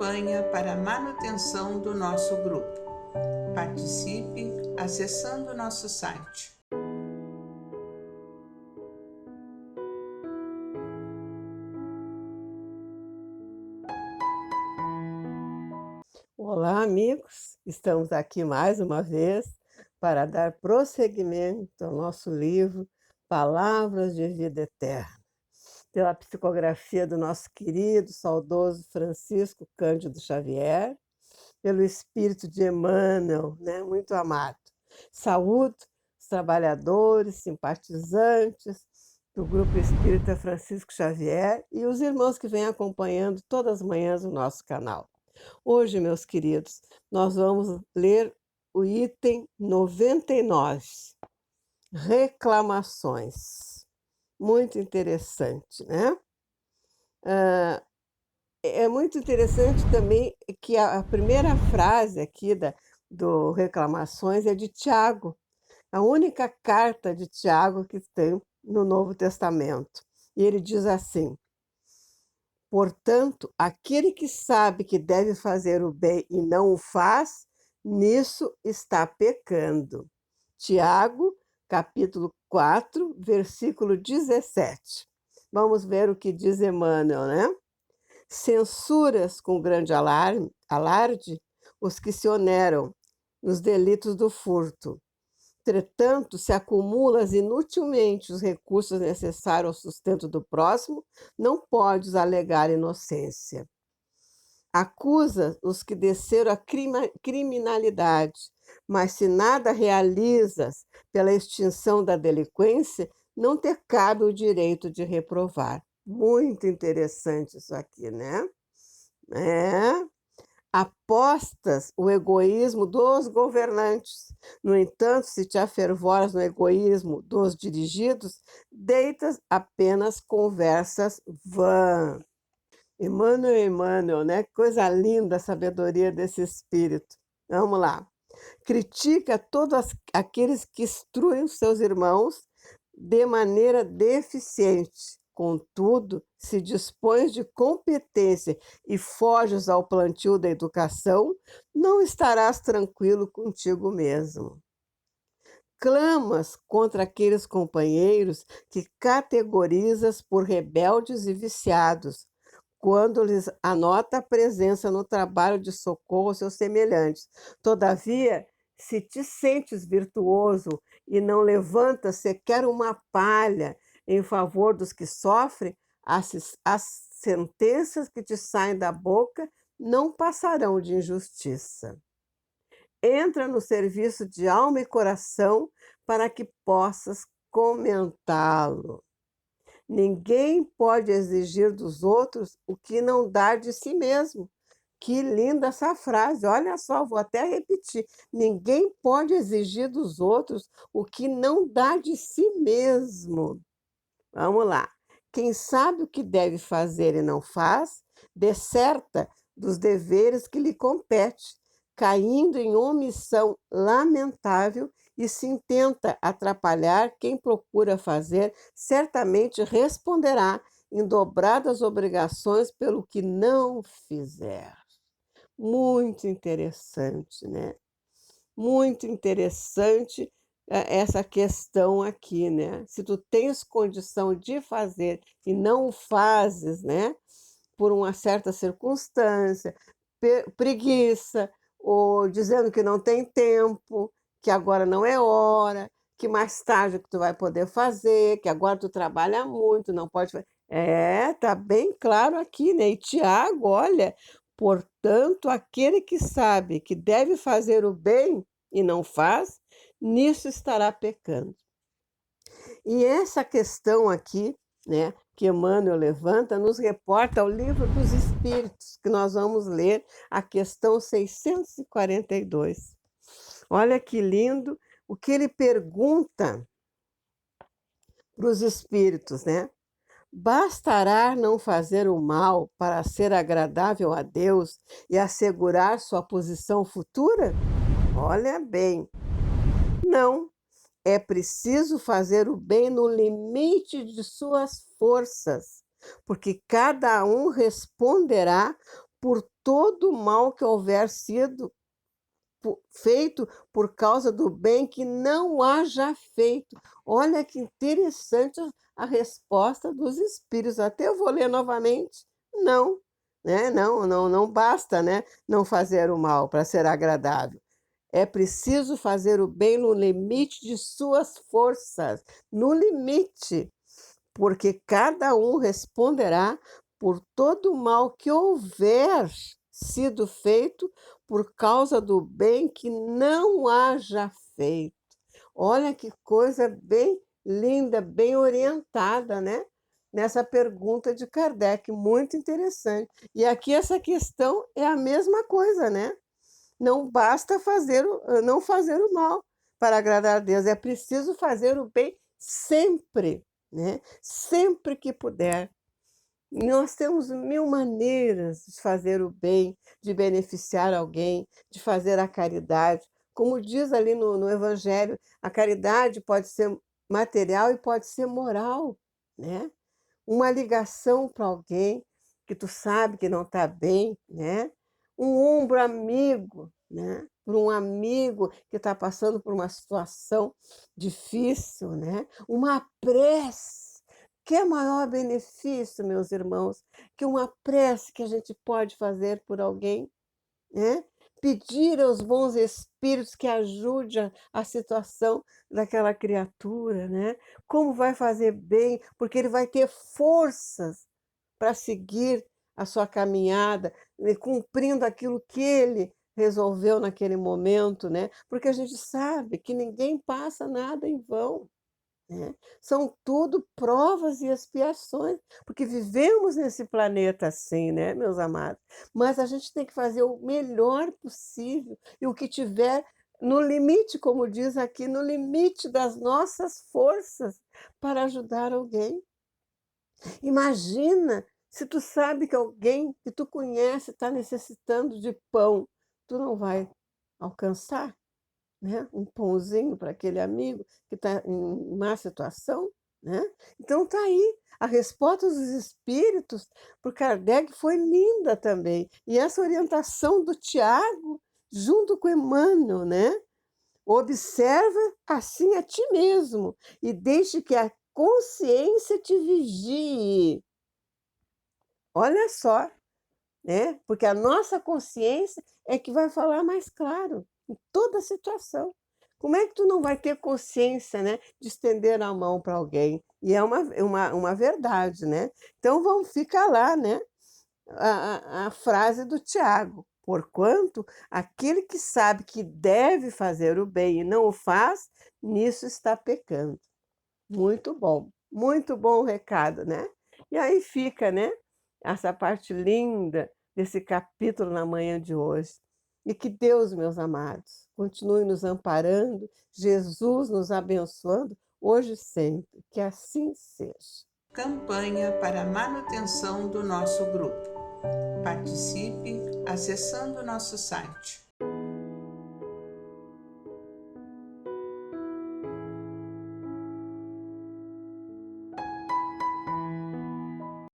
campanha para a manutenção do nosso grupo. Participe acessando nosso site. Olá, amigos! Estamos aqui mais uma vez para dar prosseguimento ao nosso livro Palavras de Vida Eterna, pela psicografia do nosso querido, saudoso Francisco Cândido Xavier, pelo espírito de Emmanuel, muito amado. Saúdo os trabalhadores, simpatizantes do Grupo Espírita Francisco Xavier e os irmãos que vêm acompanhando todas as manhãs o nosso canal. Hoje, meus queridos, nós vamos ler o item 99, reclamações. Muito interessante, né? É muito interessante também que a primeira frase aqui do Reclamações é de Tiago, a única carta de Tiago que tem no Novo Testamento. E ele diz assim: portanto, aquele que sabe que deve fazer o bem e não o faz, nisso está pecando. Tiago, capítulo 4, versículo 17. Vamos ver o que diz Emmanuel, né? Censuras com grande alarde os que se oneram nos delitos do furto. Entretanto, se acumulas inutilmente os recursos necessários ao sustento do próximo, não podes alegar inocência. Acusa os que desceram a criminalidade, mas se nada realizas pela extinção da delinquência, não te cabe o direito de reprovar. Muito interessante isso aqui, né? Apostas o egoísmo dos governantes. No entanto, se te afervoras no egoísmo dos dirigidos, deitas apenas conversas vãs. Emmanuel, né? Coisa linda a sabedoria desse espírito. Vamos lá. Critica todos aqueles que instruem os seus irmãos de maneira deficiente. Contudo, se dispões de competência e foges ao plantio da educação, não estarás tranquilo contigo mesmo. Clamas contra aqueles companheiros que categorizas por rebeldes e viciados, quando lhes anota a presença no trabalho de socorro aos seus semelhantes. Todavia, se te sentes virtuoso e não levantas sequer uma palha em favor dos que sofrem, as sentenças que te saem da boca não passarão de injustiça. Entra no serviço de alma e coração para que possas comentá-lo. Ninguém pode exigir dos outros o que não dá de si mesmo. Que linda essa frase, olha só, vou até repetir. Ninguém pode exigir dos outros o que não dá de si mesmo. Vamos lá. Quem sabe o que deve fazer e não faz, deserta dos deveres que lhe compete, caindo em omissão lamentável, e se intenta atrapalhar quem procura fazer, certamente responderá em dobradas obrigações pelo que não fizer. Muito interessante, né? Muito interessante essa questão aqui, né? Se tu tens condição de fazer e não o fazes, né? Por uma certa circunstância, preguiça, ou dizendo que não tem tempo, que agora não é hora, que mais tarde que tu vai poder fazer, que agora tu trabalha muito, não pode fazer. Tá bem claro aqui, né? E Tiago, olha, portanto, aquele que sabe que deve fazer o bem e não faz, nisso estará pecando. E essa questão aqui, né, que Emmanuel levanta, nos reporta ao Livro dos Espíritos, que nós vamos ler a questão 642. Olha que lindo o que ele pergunta para os espíritos, né? Bastará não fazer o mal para ser agradável a Deus e assegurar sua posição futura? Olha bem, não. É preciso fazer o bem no limite de suas forças, porque cada um responderá por todo o mal que houver sido feito por causa do bem que não haja feito. Olha que interessante a resposta dos espíritos. Até eu vou ler novamente. Não, né? Não basta, né? Não fazer o mal para ser agradável. É preciso fazer o bem no limite de suas forças, no limite, porque cada um responderá por todo o mal que houver sido feito por causa do bem que não haja feito. Olha que coisa bem linda, bem orientada, né? Nessa pergunta de Kardec, muito interessante. E aqui essa questão é a mesma coisa, né? Não basta não fazer o mal para agradar a Deus, é preciso fazer o bem sempre, né? Sempre que puder. Nós temos mil maneiras de fazer o bem, de beneficiar alguém, de fazer a caridade. Como diz ali no Evangelho, a caridade pode ser material e pode ser moral, né? Uma ligação para alguém que tu sabe que não está bem, né? Um ombro amigo, né? Para um amigo que está passando por uma situação difícil, né? Uma prece. Que é maior benefício, meus irmãos, que uma prece que a gente pode fazer por alguém, né? Pedir aos bons espíritos que ajude a situação daquela criatura, né? Como vai fazer bem, porque ele vai ter forças para seguir a sua caminhada, né, cumprindo aquilo que ele resolveu naquele momento, né? Porque a gente sabe que ninguém passa nada em vão, né? São tudo provas e expiações, porque vivemos nesse planeta assim, né, meus amados? Mas a gente tem que fazer o melhor possível e o que tiver no limite, como diz aqui, no limite das nossas forças para ajudar alguém. Imagina se tu sabe que alguém que tu conhece está necessitando de pão, tu não vai alcançar, né, um pãozinho para aquele amigo que está em má situação, né? Então tá aí, a resposta dos espíritos por Kardec foi linda também. E essa orientação do Tiago, junto com Emmanuel, né? Observa assim a ti mesmo e deixe que a consciência te vigie. Olha só, né? Porque a nossa consciência é que vai falar mais claro em toda situação. Como é que tu não vai ter consciência, né, de estender a mão para alguém? E é uma verdade, né? Então vamos ficar lá, né? A frase do Tiago: porquanto aquele que sabe que deve fazer o bem e não o faz, nisso está pecando. Muito bom o recado, né? E aí fica, né, essa parte linda desse capítulo na manhã de hoje. E que Deus, meus amados, continue nos amparando, Jesus nos abençoando, hoje e sempre. Que assim seja. Campanha para a manutenção do nosso grupo. Participe acessando nosso site